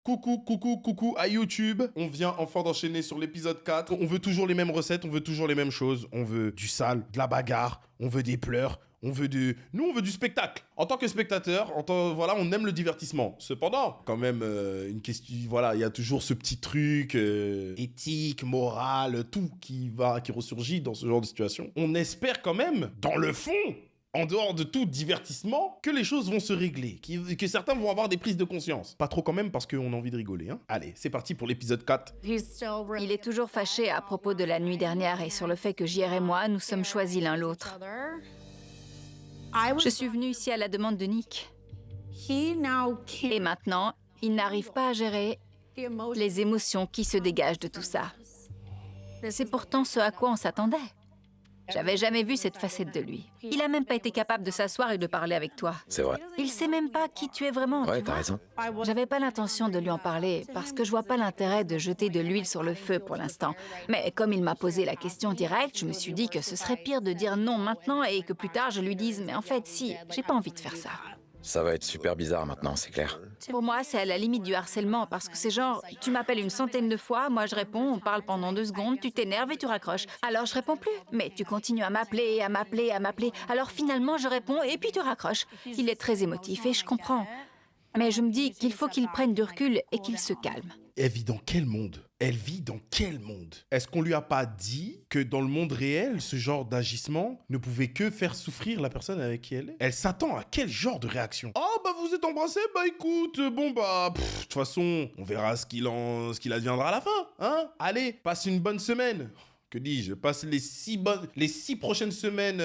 Coucou à YouTube. On vient enfin d'enchaîner sur l'épisode 4. On veut toujours les mêmes recettes, on veut toujours les mêmes choses. On veut du sale, de la bagarre, on veut des pleurs, on veut du spectacle. En tant que spectateur, voilà, on aime le divertissement. Cependant, quand même, une question, voilà, il y a toujours ce petit truc éthique, moral, tout qui ressurgit dans ce genre de situation. On espère quand même, dans le fond, en dehors de tout divertissement, que les choses vont se régler, que certains vont avoir des prises de conscience. Pas trop quand même, parce qu'on a envie de rigoler, hein. Allez, c'est parti pour l'épisode 4. Il est toujours fâché à propos de la nuit dernière et sur le fait que JR et moi, nous sommes choisis l'un l'autre. Je suis venue ici à la demande de Nick. Et maintenant, il n'arrive pas à gérer les émotions qui se dégagent de tout ça. C'est pourtant ce à quoi on s'attendait. J'avais jamais vu cette facette de lui. Il a même pas été capable de s'asseoir et de parler avec toi. C'est vrai. Il sait même pas qui tu es vraiment. Ouais, tu t'as vois. raison. J'avais pas l'intention de lui en parler parce que je vois pas l'intérêt de jeter de l'huile sur le feu pour l'instant. Mais comme il m'a posé la question directe, je me suis dit que ce serait pire de dire non maintenant et que plus tard je lui dise mais en fait si, j'ai pas envie de faire ça. Ça va être super bizarre maintenant, c'est clair. Pour moi, c'est à la limite du harcèlement parce que c'est genre, tu m'appelles une centaine de fois, moi je réponds, on parle pendant 2 secondes, tu t'énerves et tu raccroches. Alors je réponds plus, mais tu continues à m'appeler, à m'appeler, à m'appeler. Alors finalement je réponds et puis tu raccroches. Il est très émotif et je comprends. Mais je me dis qu'il faut qu'il prenne du recul et qu'il se calme. Elle vit dans quel monde? Elle vit dans quel monde? Est-ce qu'on lui a pas dit que dans le monde réel, ce genre d'agissement ne pouvait que faire souffrir la personne avec qui elle est? Elle s'attend à quel genre de réaction? Oh bah vous êtes embrassés? Bah écoute, bon bah, de toute façon, on verra ce qu'il adviendra à la fin, hein? Allez, passe une bonne semaine. Que dis-je? Passe les 6 prochaines semaines,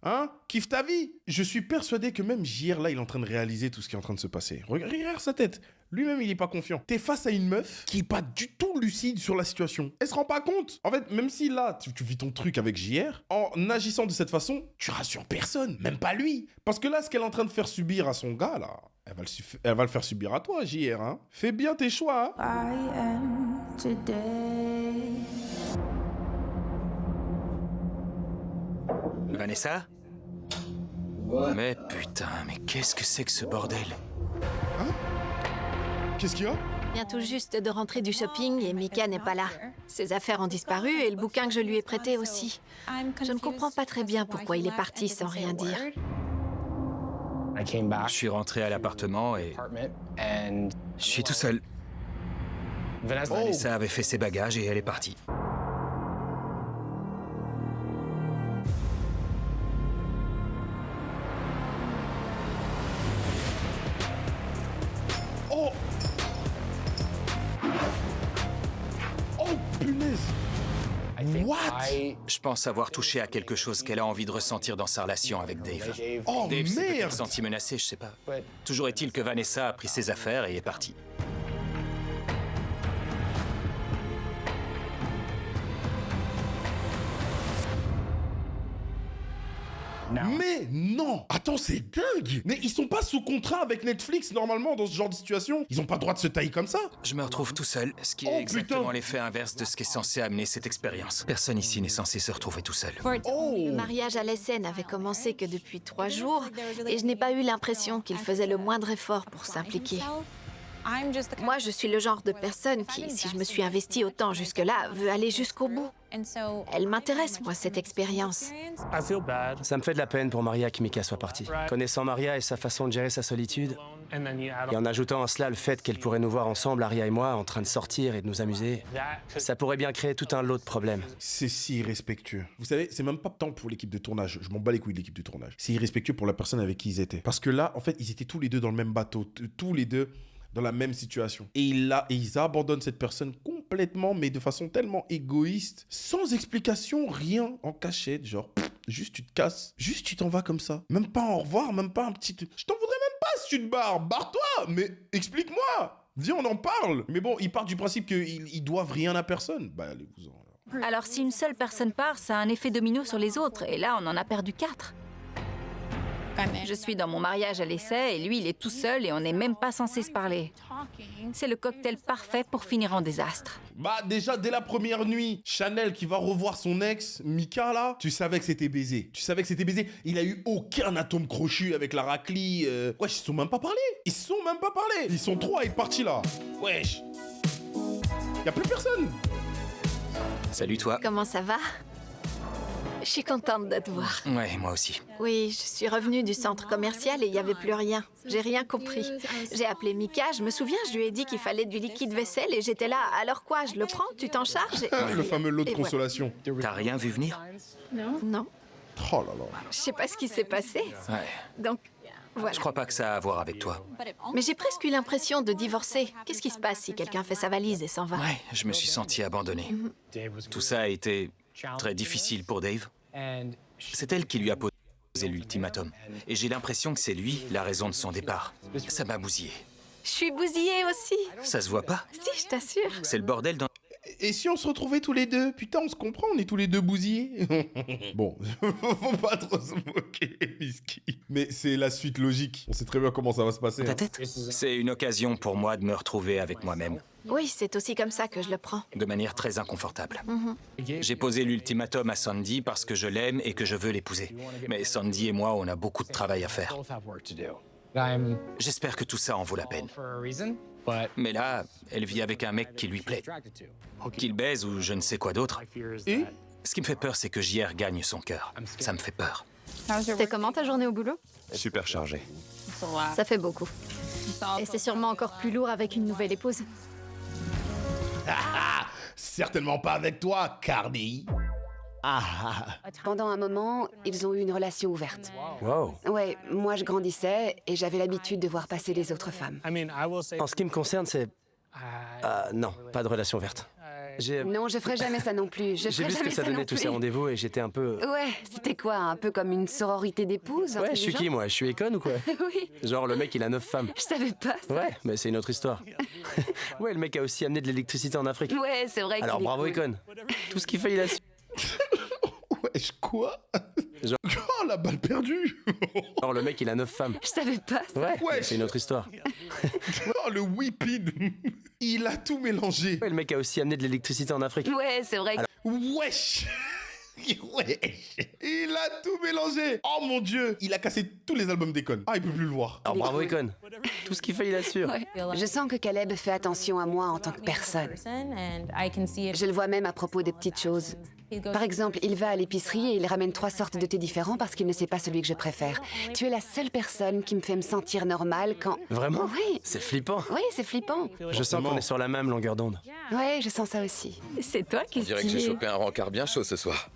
hein? Kiffe ta vie. Je suis persuadé que même JR, là, il est en train de réaliser tout ce qui est en train de se passer. Regarde sa tête. Lui-même, il est pas confiant. T'es face à une meuf qui est pas du tout lucide sur la situation. Elle se rend pas compte. En fait, même si là, tu vis ton truc avec JR, en agissant de cette façon, tu rassures personne. Même pas lui. Parce que là, ce qu'elle est en train de faire subir à son gars, là, elle va le faire subir à toi, JR, hein? Fais bien tes choix, hein? I am today. Vanessa? Mais putain, mais qu'est-ce que c'est que ce bordel? Qu'est-ce qu'il y a? Je viens tout juste de rentrer du shopping et Mika n'est pas là. Ses affaires ont disparu et le bouquin que je lui ai prêté aussi. Je ne comprends pas très bien pourquoi il est parti sans rien dire. Je suis rentré à l'appartement et je suis tout seul. Vanessa avait fait ses bagages et elle est partie. Oh! Oh, punaise! What? Je pense avoir touché à quelque chose qu'elle a envie de ressentir dans sa relation avec Dave. Oh, Dave s'est peut-être merde! senti menacé, je sais pas. Toujours est-il que Vanessa a pris ses affaires et est partie. Mais non! Attends, c'est dingue! Mais ils sont pas sous contrat avec Netflix, normalement, dans ce genre de situation. Ils ont pas le droit de se tailler comme ça. Je me retrouve tout seul, ce qui Oh, est exactement putain. l'effet inverse de ce qui est censé amener cette expérience. Personne ici n'est censé se retrouver tout seul. Oh! Le mariage à l'SN n'avait commencé que depuis 3 jours et je n'ai pas eu l'impression qu'il faisait le moindre effort pour s'impliquer. Moi, je suis le genre de personne qui, si je me suis investie autant jusque-là, veut aller jusqu'au bout. Elle m'intéresse, moi, cette expérience. Ça me fait de la peine pour Maria que Mika soit partie. Connaissant Maria et sa façon de gérer sa solitude, et en ajoutant à cela le fait qu'elle pourrait nous voir ensemble, Aria et moi, en train de sortir et de nous amuser, ça pourrait bien créer tout un lot de problèmes. C'est si irrespectueux. Vous savez, c'est même pas tant pour l'équipe de tournage. Je m'en bats les couilles de l'équipe de tournage. C'est irrespectueux pour la personne avec qui ils étaient. Parce que là, en fait, ils étaient tous les deux dans le même bateau. Tous les deux dans la même situation. Et ils abandonnent cette personne complètement, mais de façon tellement égoïste, sans explication, rien, en cachette, genre, juste tu te casses, juste tu t'en vas comme ça. Même pas au revoir, même pas un petit... Je t'en voudrais même pas si tu te barres, barre-toi, mais explique-moi. Viens, on en parle. Mais bon, ils partent du principe qu'ils doivent rien à personne. Bah, allez-vous-en alors. Alors si une seule personne part, ça a un effet domino sur les autres et là on en a perdu 4. Je suis dans mon mariage à l'essai et lui, il est tout seul et on n'est même pas censé se parler. C'est le cocktail parfait pour finir en désastre. Bah déjà, dès la première nuit, Chanel qui va revoir son ex, Mika là, tu savais que c'était baisé. Tu savais que c'était baisé. Il a eu aucun atome crochu avec la raclie. Wesh, ils se sont même pas parlé. Ils se sont même pas parlé. Ils sont trois à être partis là. Wesh. Y a plus personne. Salut toi. Comment ça va? Je suis contente de te voir. Ouais, moi aussi. Oui, je suis revenue du centre commercial et il n'y avait plus rien. J'ai rien compris. J'ai appelé Mika, je me souviens, je lui ai dit qu'il fallait du liquide vaisselle et j'étais là. Alors quoi, je le prends, tu t'en charges? Le fameux lot de Et voilà. consolation. T'as rien vu venir? Non, Oh là là. je sais pas ce qui s'est passé. Ouais. Donc, voilà. Je crois pas que ça a à voir avec toi. Mais j'ai presque eu l'impression de divorcer. Qu'est-ce qui se passe si quelqu'un fait sa valise et s'en va? Ouais, je me suis senti abandonné. Tout ça a été très difficile pour Dave. C'est elle qui lui a posé l'ultimatum. Et j'ai l'impression que c'est lui la raison de son départ. Ça m'a bousillé. Je suis bousillée aussi. Ça se voit pas? Si, je t'assure. C'est le bordel dans... Et si on se retrouvait tous les deux? Putain, on se comprend, on est tous les deux bousillés. Bon, faut pas trop se moquer, Miski. Mais c'est la suite logique. On sait très bien comment ça va se passer. ta hein. tête? C'est une occasion pour moi de me retrouver avec moi-même, Oui, c'est aussi comme ça que je le prends. de manière très inconfortable. J'ai posé l'ultimatum à Sandy parce que je l'aime et que je veux l'épouser. Mais Sandy et moi, on a beaucoup de travail à faire. J'espère que tout ça en vaut la peine. Mais là, elle vit avec un mec qui lui plaît, qu'il baise ou je ne sais quoi d'autre. Et Ce qui me fait peur, c'est que JR gagne son cœur. Ça me fait peur. C'était comment ta journée au boulot? Super chargé. Ça fait beaucoup. Et c'est sûrement encore plus lourd avec une nouvelle épouse. certainement pas avec toi, Cardi. Pendant un moment, ils ont eu une relation ouverte. Wow. Ouais, moi je grandissais et j'avais l'habitude de voir passer les autres femmes. En ce qui me concerne, c'est... non, pas de relation verte. J'ai Non, je ferais jamais ça non plus. Je j'ai ferais vu ce jamais que ça non donnait tous plus. ces rendez-vous et j'étais un peu... Ouais, c'était quoi? Un peu comme une sororité d'épouses? un Ouais, truc je du suis qui, genre? moi? Je suis Econ ou quoi? Oui, Genre, le mec, il a 9 femmes. je savais pas ça. Ouais, mais c'est une autre histoire. Ouais, le mec a aussi amené de l'électricité en Afrique. Ouais, c'est vrai Alors qu'il est bravo, cool. Econ. Tout ce qu'il fait, il a su. Wesh, quoi? Genre- Oh, la balle perdue. Genre, le mec, il a 9 femmes. Je savais pas ça. Ouais, mais Wesh. c'est une autre histoire. Oh, le whipping. Il a tout mélangé. Ouais, le mec a aussi amené de l'électricité en Afrique. Ouais, c'est vrai. Wesh. Wesh. Il a tout mélangé. Oh mon dieu. Il a cassé tous les albums d'Econ. Ah, il peut plus le voir. Alors bravo, Econ. Tout ce qu'il fait, il assure. Ouais. Je sens que Caleb fait attention à moi en tant que personne. Je le vois même à propos des petites choses. Par exemple, il va à l'épicerie et il ramène 3 sortes de thé différents parce qu'il ne sait pas celui que je préfère. Tu es la seule personne qui me fait me sentir normale quand... Vraiment? Oui, C'est flippant. oui, c'est flippant. Je sens qu'on est sur la même longueur d'onde. Ouais, je sens ça aussi. C'est toi qui On dirait que j'ai stylé. chopé un rencard bien chaud ce soir.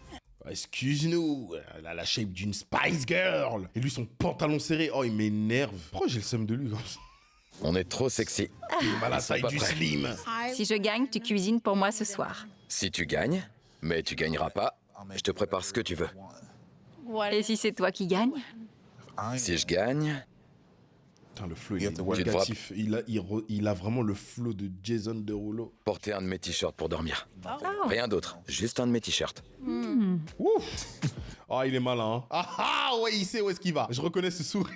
Excuse-nous, elle a la shape d'une Spice Girl. Et lui, son pantalon serré, oh, il m'énerve. Pourquoi j'ai le seum de lui comme ça? On est trop sexy. Il est mal à la taille pas du prêts. slim. Si je gagne, tu cuisines pour moi ce soir. Si tu gagnes, mais tu gagneras pas, je te prépare ce que tu veux. Et si c'est toi qui gagne? Si je gagne, Putain, le flow, il est Tu devras- négatif. Il a vraiment le flow de Jason Derulo. porter un de mes t-shirts pour dormir. Oh. Rien d'autre, juste un de mes t-shirts. Ouf. Ah, il est malin. Hein. Ah, ouais, il sait où est-ce qu'il va. Je reconnais ce sourire.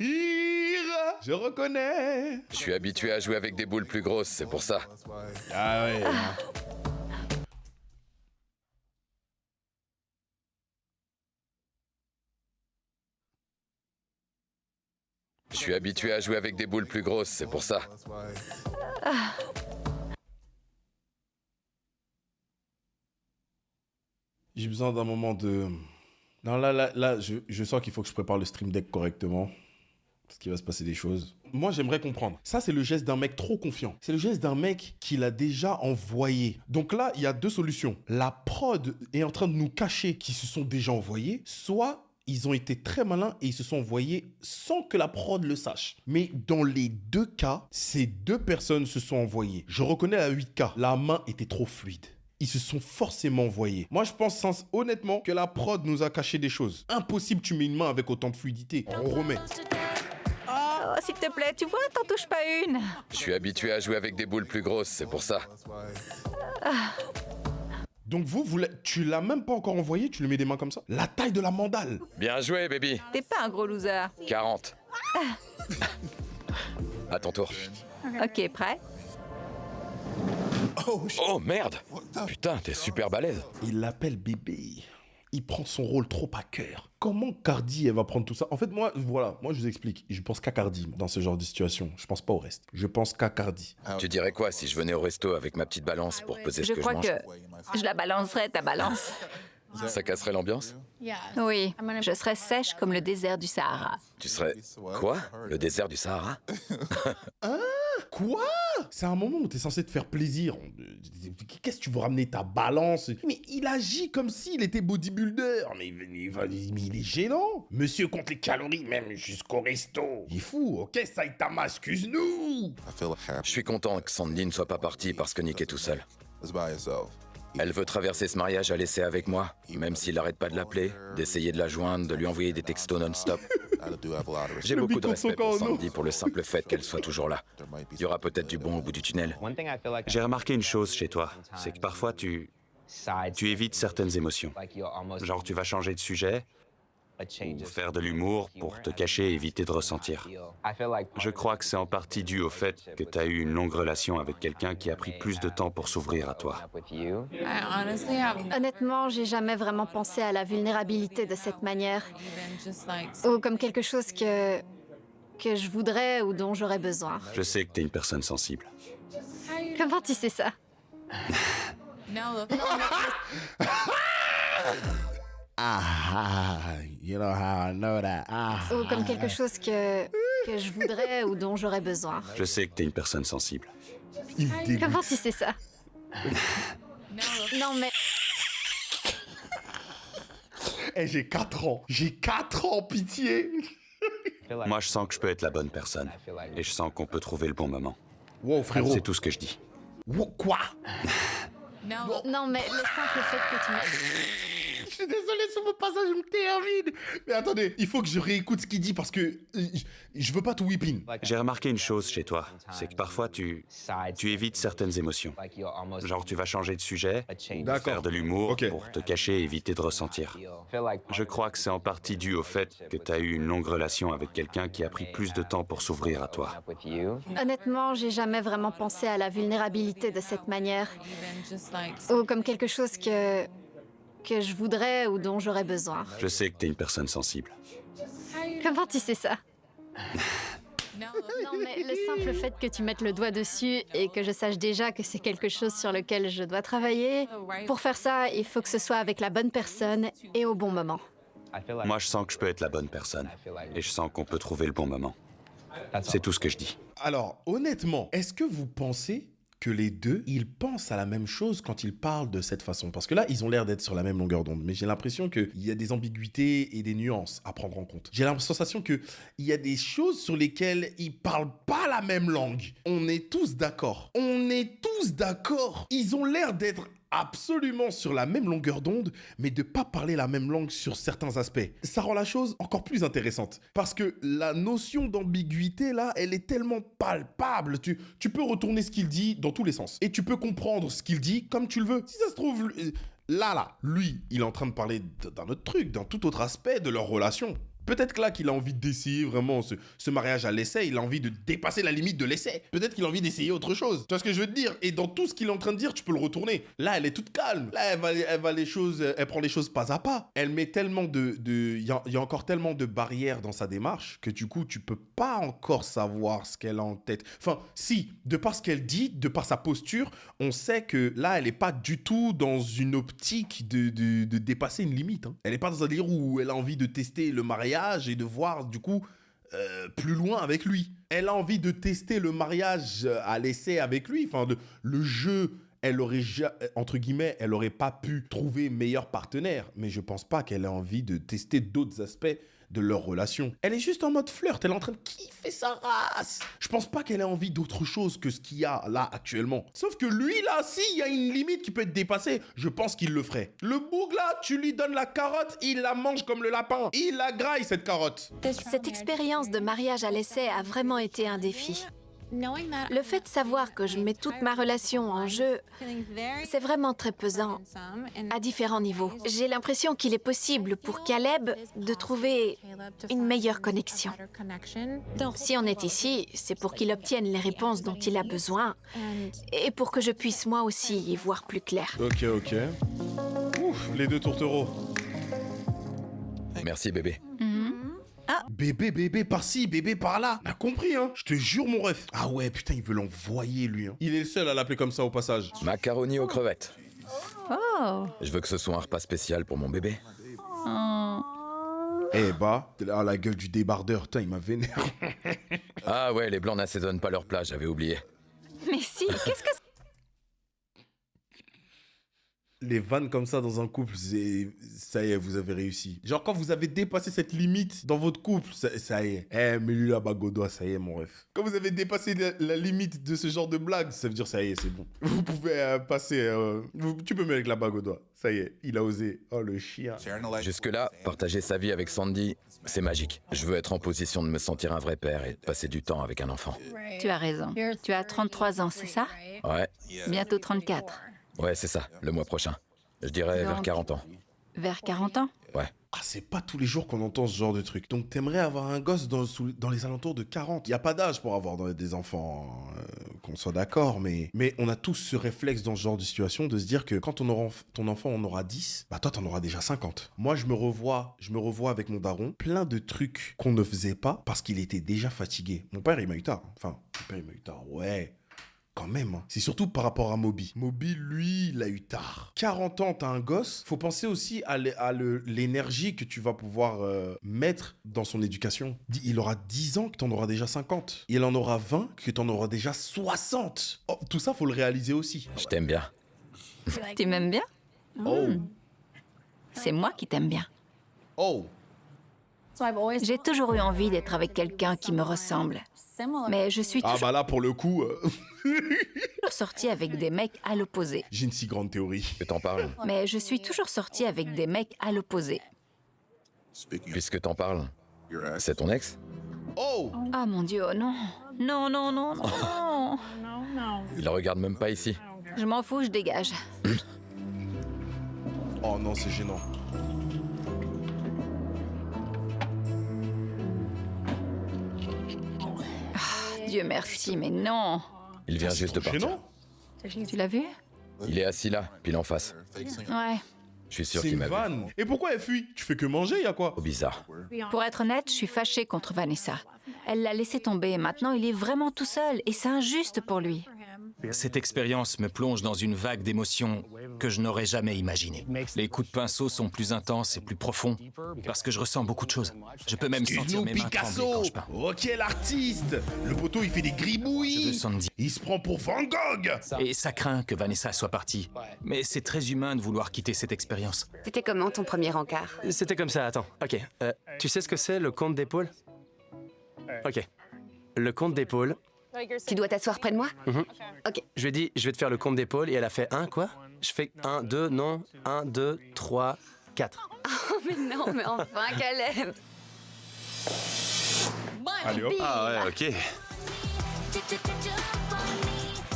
Je reconnais. Je suis habitué à jouer avec des boules plus grosses, c'est pour ça. Ah ouais. Je suis habitué à jouer avec des boules plus grosses, c'est pour ça. J'ai besoin d'un moment de... Non, là, je sens qu'il faut que je prépare le stream deck correctement. Parce qu'il va se passer des choses. Moi, j'aimerais comprendre. Ça, c'est le geste d'un mec trop confiant. C'est le geste d'un mec qu'il a déjà envoyé. Donc là, il y a 2 solutions. La prod est en train de nous cacher qu'ils se sont déjà envoyés. Soit ils ont été très malins et ils se sont envoyés sans que la prod le sache. Mais dans les 2 cas, ces 2 personnes se sont envoyées. Je reconnais la 8K. La main était trop fluide. Ils se sont forcément envoyés. Moi, je pense honnêtement que la prod nous a caché des choses. Impossible, tu mets une main avec autant de fluidité. On remet. Oh, s'il te plaît, tu vois, t'en touches pas une. Je suis habitué à jouer avec des boules plus grosses, c'est pour ça. Donc tu l'as même pas encore envoyé, tu lui mets des mains comme ça? La taille de la mandale. Bien joué, baby. T'es pas un gros loser. 40. À ton tour. Ok, prêt? Oh merde. Putain, t'es super balèze. Il l'appelle bébé. Il prend son rôle trop à cœur. Comment Cardi, elle va prendre tout ça? En fait, moi, je vous explique. Je pense qu'à Cardi dans ce genre de situation. Je pense pas au reste. Je pense qu'à Cardi. Tu dirais quoi si je venais au resto avec ma petite balance pour peser ce Je que je crois mange? que je la balancerai, ta balance. Ça casserait l'ambiance? Oui, je serais sèche comme le désert du Sahara. Tu serais... Quoi? Le désert du Sahara? Hein? Quoi? C'est un moment où t'es censé te faire plaisir. Qu'est-ce que tu veux ramener ta balance? Mais il agit comme s'il était bodybuilder. Mais il est gênant. Monsieur compte les calories, même jusqu'au resto. Il est fou. Ok, Saitama, excuse-nous. Je suis content que Sandy ne soit pas partie parce que Nick est tout seul. Elle veut traverser ce mariage à l'essai avec moi, même s'il arrête pas de l'appeler, d'essayer de la joindre, de lui envoyer des textos non-stop. J'ai beaucoup de respect pour Sandy pour le simple fait qu'elle soit toujours là. Il y aura peut-être du bon au bout du tunnel. J'ai remarqué une chose chez toi, c'est que parfois tu évites certaines émotions. Genre tu vas changer de sujet, ou faire de l'humour pour te cacher et éviter de ressentir. Je crois que c'est en partie dû au fait que tu as eu une longue relation avec quelqu'un qui a pris plus de temps pour s'ouvrir à toi. Honnêtement, j'ai jamais vraiment pensé à la vulnérabilité de cette manière. Ou comme quelque chose que je voudrais ou dont j'aurais besoin. Je sais que tu es une personne sensible. Comment tu sais ça? You know how I know that. Ou comme quelque chose que je voudrais ou dont j'aurais besoin. Je sais que tu es une personne sensible. Comment tu sais ça? Non mais... J'ai 4 ans. J'ai 4 ans, pitié. Moi, je sens que je peux être la bonne personne. Et je sens qu'on peut trouver le bon moment. Wow, frérot. C'est tout ce que je dis. Quoi? Non mais le simple fait que tu me... Je suis désolé sur mon passage, je me termine. Mais attendez, il faut que je réécoute ce qu'il dit parce que je veux pas tout whipping. J'ai remarqué une chose chez toi, c'est que parfois tu évites certaines émotions. Genre tu vas changer de sujet, ou faire de l'humour pour te cacher et éviter de ressentir. Je crois que c'est en partie dû au fait que tu as eu une longue relation avec quelqu'un qui a pris plus de temps pour s'ouvrir à toi. Honnêtement, j'ai jamais vraiment pensé à la vulnérabilité de cette manière. Ou comme quelque chose que je voudrais ou dont j'aurais besoin. Je sais que tu es une personne sensible. Comment tu sais ça? Non mais le simple fait que tu mettes le doigt dessus et que je sache déjà que c'est quelque chose sur lequel je dois travailler, pour faire ça, il faut que ce soit avec la bonne personne et au bon moment. Moi, je sens que je peux être la bonne personne. Et je sens qu'on peut trouver le bon moment. C'est tout ce que je dis. Alors, honnêtement, est-ce que vous pensez que les deux, ils pensent à la même chose quand ils parlent de cette façon? Parce que là, ils ont l'air d'être sur la même longueur d'onde, mais j'ai l'impression qu'il y a des ambiguïtés et des nuances à prendre en compte. J'ai la sensation qu'il y a des choses sur lesquelles ils parlent pas la même langue. On est tous d'accord. On est tous d'accord. Ils ont l'air d'être absolument sur la même longueur d'onde, mais de pas parler la même langue sur certains aspects. Ça rend la chose encore plus intéressante. Parce que la notion d'ambiguïté, là, elle est tellement palpable. Tu peux retourner ce qu'il dit dans tous les sens. Et tu peux comprendre ce qu'il dit comme tu le veux. Si ça se trouve, lui, il est en train de parler d'un autre truc, d'un tout autre aspect de leur relation. Peut-être que là qu'il a envie d'essayer vraiment ce mariage à l'essai, il a envie de dépasser la limite de l'essai. Peut-être qu'il a envie d'essayer autre chose. Tu vois ce que je veux te dire? Et dans tout ce qu'il est en train de dire, tu peux le retourner. Là, elle est toute calme. Là, elle prend les choses pas à pas. Elle met tellement il y a encore tellement de barrières dans sa démarche que du coup, tu peux pas encore savoir ce qu'elle a en tête. Enfin, si, de par ce qu'elle dit, de par sa posture, on sait que là, elle est pas du tout dans une optique de dépasser une limite. Hein. Elle est pas dans un délire où elle a envie de tester le mariage et de voir du coup plus loin avec lui. Elle a envie de tester le mariage à l'essai avec lui. Enfin, le jeu, elle aurait, entre guillemets, elle aurait pas pu trouver meilleur partenaire. Mais je pense pas qu'elle ait envie de tester d'autres aspects de leur relation. Elle est juste en mode flirt, elle est en train de kiffer sa race. Je pense pas qu'elle ait envie d'autre chose que ce qu'il y a là actuellement. Sauf que lui là, s'il y a une limite qui peut être dépassée, je pense qu'il le ferait. Le boug là, tu lui donnes la carotte, il la mange comme le lapin. Il la graille cette carotte. Cette expérience de mariage à l'essai a vraiment été un défi. Le fait de savoir que je mets toute ma relation en jeu, c'est vraiment très pesant, à différents niveaux. J'ai l'impression qu'il est possible pour Caleb de trouver une meilleure connexion. Si on est ici, c'est pour qu'il obtienne les réponses dont il a besoin et pour que je puisse moi aussi y voir plus clair. Ok. Ouf, les deux tourtereaux. Merci, bébé. Bébé par-ci, bébé par-là. T'as compris, hein? Je te jure, mon ref. Ah ouais, putain, il veut l'envoyer, lui. Hein. Il est le seul à l'appeler comme ça au passage. Macaroni aux crevettes. Oh. Je veux que ce soit un repas spécial pour mon bébé. Eh bah, la gueule du débardeur, putain, il m'a vénère. Ah ouais, les blancs n'assaisonnent pas leur plat, j'avais oublié. Mais si, qu'est-ce que c'est? Les vannes comme ça dans un couple, ça y est, vous avez réussi. Genre quand vous avez dépassé cette limite dans votre couple, ça y est. Eh, mais lui la bague au doigt, ça y est mon ref. Quand vous avez dépassé la limite de ce genre de blague, ça veut dire ça y est, c'est bon. Vous pouvez passer, tu peux mettre avec la bague au doigt. Ça y est, il a osé. Oh le chien. Jusque-là, partager sa vie avec Sandy, c'est magique. Je veux être en position de me sentir un vrai père et de passer du temps avec un enfant. Tu as raison. Tu as 33 ans, c'est ça? Ouais. Bientôt 34. Ouais, c'est ça, le mois prochain. Je dirais vers 40 ans. Vers 40 ans? Ouais. Ah, c'est pas tous les jours qu'on entend ce genre de truc. Donc t'aimerais avoir un gosse dans les alentours de 40. Il y a pas d'âge pour avoir des enfants, qu'on soit d'accord, mais on a tous ce réflexe dans ce genre de situation de se dire que quand ton enfant en aura 10, bah toi t'en auras déjà 50. Moi je me revois avec mon daron, plein de trucs qu'on ne faisait pas parce qu'il était déjà fatigué. Mon père il m'a eu tard. Enfin, mon père il m'a eu tard, ouais. Quand même, hein. C'est surtout par rapport à Moby. Moby, lui, il a eu tard. 40 ans, t'as un gosse. Faut penser aussi à l'énergie que tu vas pouvoir mettre dans son éducation. Il aura 10 ans que t'en auras déjà 50. Il en aura 20 que t'en auras déjà 60. Oh, tout ça, faut le réaliser aussi. Je t'aime bien. Tu m'aimes bien? Oh. C'est moi qui t'aime bien. Oh. J'ai toujours eu envie d'être avec quelqu'un qui me ressemble. Mais je suis Ah toujours bah là, pour le coup... sortie avec des mecs à l'opposé. J'ai une si grande théorie. Que t'en parles. Mais je suis toujours sortie avec des mecs à l'opposé. Puisque t'en parles, c'est ton ex? Oh. Ah mon Dieu, oh non. Non, non, non, non. Il regarde même pas ici. Je m'en fous, je dégage. Oh non, c'est gênant. Dieu merci, mais non. Il vient juste de partir. Gênant. Tu l'as vu? Il est assis là, pile en face. Ouais. Je suis sûr C'est qu'il une m'a vu. vanne. Et pourquoi elle fuit? Tu fais que manger, y'a quoi? Oh, bizarre. Pour être honnête, je suis fâchée contre Vanessa. Elle l'a laissé tomber. Maintenant, il est vraiment tout seul et c'est injuste pour lui. Cette expérience me plonge dans une vague d'émotions que je n'aurais jamais imaginées. Les coups de pinceau sont plus intenses et plus profonds parce que je ressens beaucoup de choses. Je peux même sentir Excuse-nous, mes mains trembler Picasso. quand je peins. Ok, l'artiste. Le poteau, il fait des Je veux gribouilles. Sandy. Il se prend pour Van Gogh. Et ça craint que Vanessa soit partie. Mais c'est très humain de vouloir quitter cette expérience. C'était comment ton premier encart? C'était comme ça, attends. Ok. Tu sais ce que c'est, le compte d'épaule? Ok. Le compte d'épaule. Tu dois t'asseoir près de moi? Ok. Je lui ai dit, je vais te faire le compte d'épaule et elle a fait 1, quoi? Je fais 1, 2, non. 1, 2, 3, 4. Oh, mais non, mais enfin, Caleb! Allez hop. Ah ouais, ok.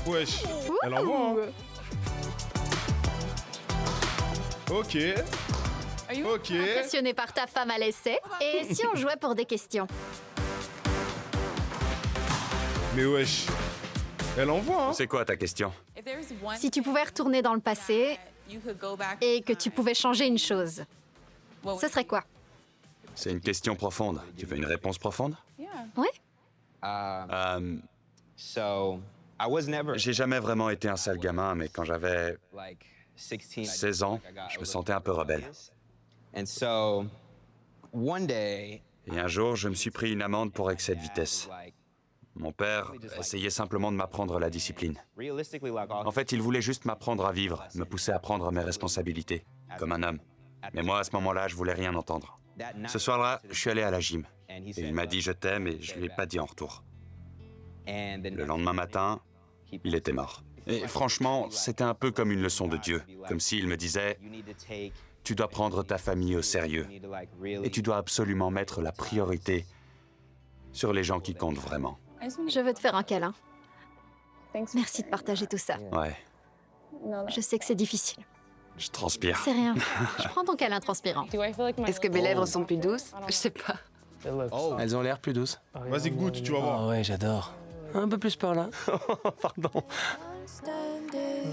Wesh. Elle envoie, hein. Ok. Ok. Impressionné par ta femme à l'essai. Et si on jouait pour des questions? Mais wesh. Elle envoie, hein. C'est quoi ta question? Si tu pouvais retourner dans le passé et que tu pouvais changer une chose, ce serait quoi? C'est une question profonde. Tu veux une réponse profonde? Oui? J'ai jamais vraiment été un sale gamin, mais quand j'avais 16 ans, je me sentais un peu rebelle. Et un jour, je me suis pris une amende pour excès de vitesse. Mon père essayait simplement de m'apprendre la discipline. En fait, il voulait juste m'apprendre à vivre, me pousser à prendre mes responsabilités, comme un homme. Mais moi, à ce moment-là, je voulais rien entendre. Ce soir-là, je suis allé à la gym. Et il m'a dit « je t'aime » et je lui ai pas dit en retour. Le lendemain matin, il était mort. Et franchement, c'était un peu comme une leçon de Dieu. Comme s'il me disait « tu dois prendre ta famille au sérieux. Et tu dois absolument mettre la priorité sur les gens qui comptent vraiment. » Je veux te faire un câlin. Merci de partager tout ça. Ouais, Je sais que c'est difficile. je transpire. C'est rien. Je prends ton câlin transpirant. Est-ce que mes lèvres sont plus douces? Je sais pas. Oh. Elles ont l'air plus douces. Vas-y, goûte, tu vas voir. Oh ouais, j'adore. Un peu plus par là. Pardon.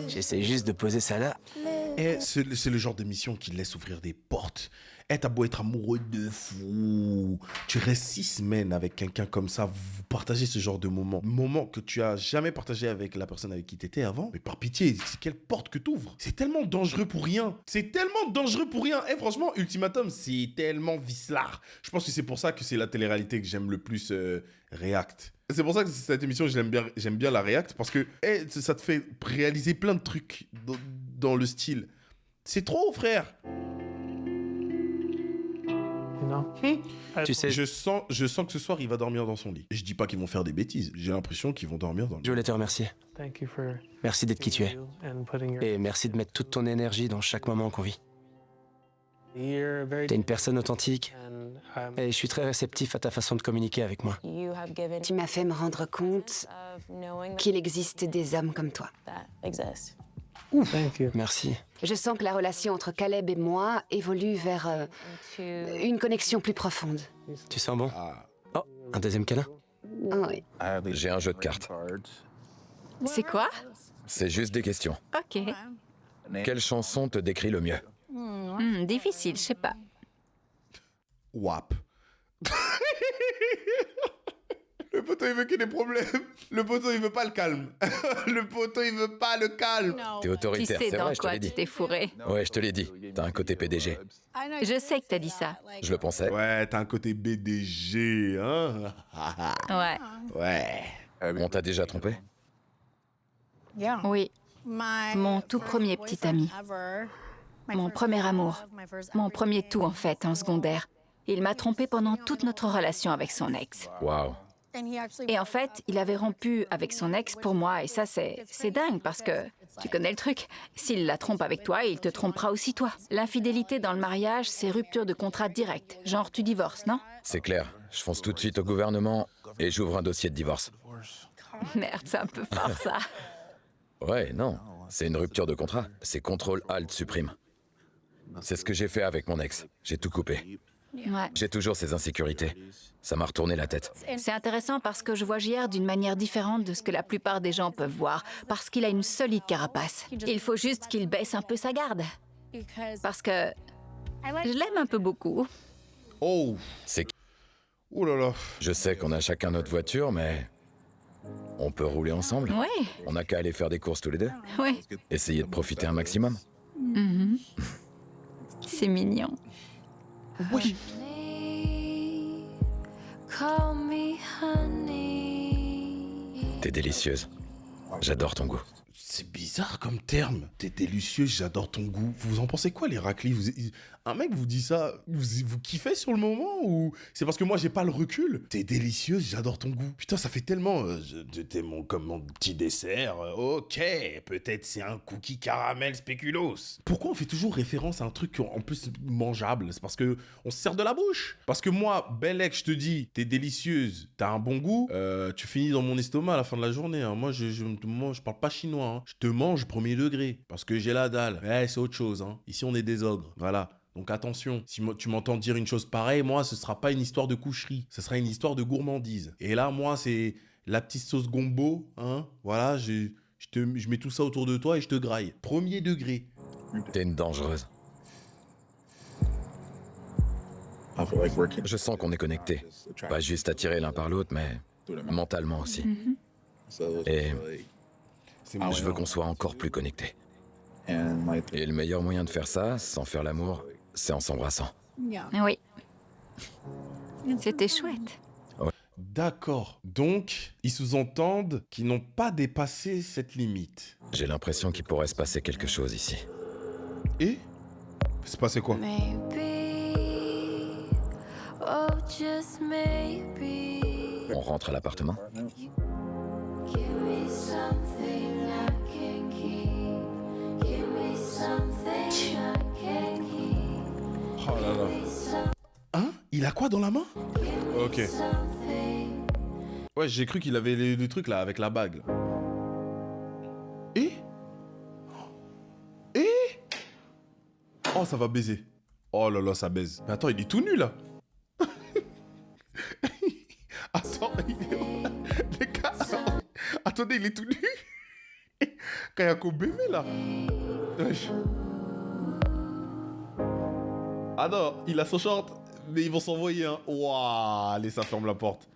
J'essaie juste de poser ça là. Eh, c'est le genre d'émission qui laisse ouvrir des portes. Eh, t'as beau être amoureux de fou. Tu restes 6 semaines avec quelqu'un comme ça, vous partagez ce genre de moments que tu as jamais partagé avec la personne avec qui t'étais avant. Mais par pitié, c'est quelle porte que t'ouvres? C'est tellement dangereux pour rien. C'est tellement dangereux pour rien. Eh, franchement, Ultimatum, c'est tellement vicelard. Je pense que c'est pour ça que c'est la télé-réalité que j'aime le plus React. C'est pour ça que cette émission, j'aime bien la React, parce que ça te fait réaliser plein de trucs dans le style. C'est trop, frère. Tu sais, Je sens que ce soir, il va dormir dans son lit. Je dis pas qu'ils vont faire des bêtises. J'ai l'impression qu'ils vont dormir dans le lit. je voulais te remercier. Merci d'être qui tu es. Et merci de mettre toute ton énergie dans chaque moment qu'on vit. T'es une personne authentique. Et je suis très réceptif à ta façon de communiquer avec moi. Tu m'as fait me rendre compte qu'il existe des hommes comme toi. Merci. Je sens que la relation entre Caleb et moi évolue vers une connexion plus profonde. Tu sens bon? Oh, un deuxième câlin? Oh, oui. J'ai un jeu de cartes. C'est quoi? C'est juste des questions. Ok. Quelle chanson te décrit le mieux? Difficile, je sais pas. WAP. Le poteau, il veut qu'il y ait des problèmes. Le poteau, il veut pas le calme. Le poteau, il veut pas le calme. T'es Tu autoritaire, sais c'est dans vrai, je te quoi l'ai tu dit. t'es fourré. Ouais, je te l'ai dit. T'as un côté PDG. Je sais que t'as dit ça. Je le pensais. Ouais, t'as un côté BDG, hein. Ouais. Ouais. On t'a déjà trompé? Oui. Mon tout premier petit ami. Mon premier amour. Mon premier tout, en fait, en secondaire. Il m'a trompé pendant toute notre relation avec son ex. Waouh. Et en fait, il avait rompu avec son ex pour moi. Et ça, c'est dingue parce que tu connais le truc. S'il la trompe avec toi, il te trompera aussi toi. L'infidélité dans le mariage, c'est rupture de contrat direct. Genre, tu divorces, non? C'est clair. Je fonce tout de suite au gouvernement et j'ouvre un dossier de divorce. Merde, c'est un peu fort, ça. Ouais, non. C'est une rupture de contrat. C'est CTRL-ALT-supprime. C'est ce que j'ai fait avec mon ex. J'ai tout coupé. Ouais. J'ai toujours ces insécurités. Ça m'a retourné la tête. C'est intéressant parce que je vois JR d'une manière différente de ce que la plupart des gens peuvent voir, parce qu'il a une solide carapace. Il faut juste qu'il baisse un peu sa garde. Parce que je l'aime un peu beaucoup. Oh. C'est... Oh là là. Je sais qu'on a chacun notre voiture, mais... on peut rouler ensemble. Ouais, On n'a qu'à aller faire des courses tous les deux. ouais. Essayer de profiter un maximum. C'est mignon. Oui. Call me honey. T'es délicieuse. J'adore ton goût. C'est bizarre comme terme. T'es délicieux, j'adore ton goût. Vous en pensez quoi, les raclis? Un mec vous dit ça, vous kiffez sur le moment ou c'est parce que moi j'ai pas le recul? T'es délicieuse, j'adore ton goût. Putain, ça fait tellement... t'es comme mon petit dessert. Ok, peut-être c'est un cookie caramel spéculoos. Pourquoi on fait toujours référence à un truc en plus mangeable? C'est parce que on se sert de la bouche. Parce que moi, Bellec, je te dis, t'es délicieuse, t'as un bon goût, tu finis dans mon estomac à la fin de la journée. Hein. Moi, je parle pas chinois. Hein. Je te mange premier degré. Parce que j'ai la dalle. Ouais, c'est autre chose. Hein. Ici, on est des ogres. Voilà. Donc attention, si tu m'entends dire une chose pareille, moi, ce sera pas une histoire de coucherie. Ce sera une histoire de gourmandise. Et là, moi, c'est la petite sauce gombo. Hein. Voilà, je mets tout ça autour de toi et je te graille. Premier degré. T'es une dangereuse. Je sens qu'on est connectés. Pas juste attirés l'un par l'autre, mais mentalement aussi. Et je veux qu'on soit encore plus connectés. Et le meilleur moyen de faire ça, sans faire l'amour, c'est en s'embrassant. Oui. C'était chouette. D'accord. Donc, ils sous-entendent qu'ils n'ont pas dépassé cette limite. J'ai l'impression qu'il pourrait se passer quelque chose ici. Et c'est passé quoi? Maybe, oh just maybe. On rentre à l'appartement? Give me something I can keep. Give me something I can keep. Oh là là. Hein? Il a quoi dans la main? Ok. Ouais, j'ai cru qu'il avait les trucs là avec la bague. Oh, ça va baiser. Oh là là, ça baise. Mais attends, il est tout nu, là. Attends, les gars, attendez, il est tout nu. Kayako bébé, là. Wesh. Ah non, il a son short, mais ils vont s'envoyer, hein. Waouh, allez, ça ferme la porte.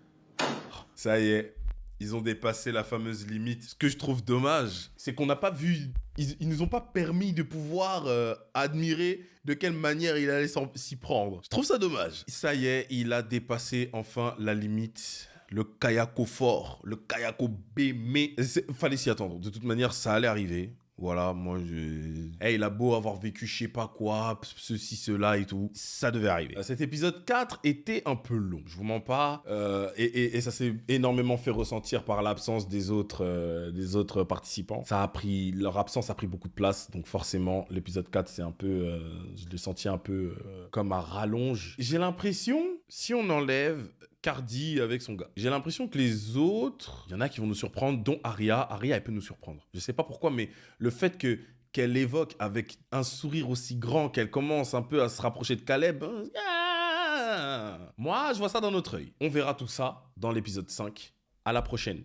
Ça y est, ils ont dépassé la fameuse limite. Ce que je trouve dommage, c'est qu'on n'a pas vu... Ils nous ont pas permis de pouvoir admirer de quelle manière il allait s'y prendre. Je trouve ça dommage. Ça y est, il a dépassé enfin la limite. Le Kayako fort, le Kayako B, mais fallait s'y attendre. De toute manière, ça allait arriver. Voilà, moi, il a beau avoir vécu je sais pas quoi, ceci, cela et tout, ça devait arriver. Cet épisode 4 était un peu long, je vous mens pas, et ça s'est énormément fait ressentir par l'absence des autres participants. Leur absence a pris beaucoup de place, donc forcément, l'épisode 4, c'est un peu, je l'ai senti un peu comme un rallonge. J'ai l'impression, si on enlève Cardi avec son gars. J'ai l'impression que les autres, il y en a qui vont nous surprendre, dont Arya. Arya, elle peut nous surprendre. Je sais pas pourquoi, mais le fait qu'elle évoque avec un sourire aussi grand, qu'elle commence un peu à se rapprocher de Caleb, moi, je vois ça d'un autre œil. On verra tout ça dans l'épisode 5. À la prochaine.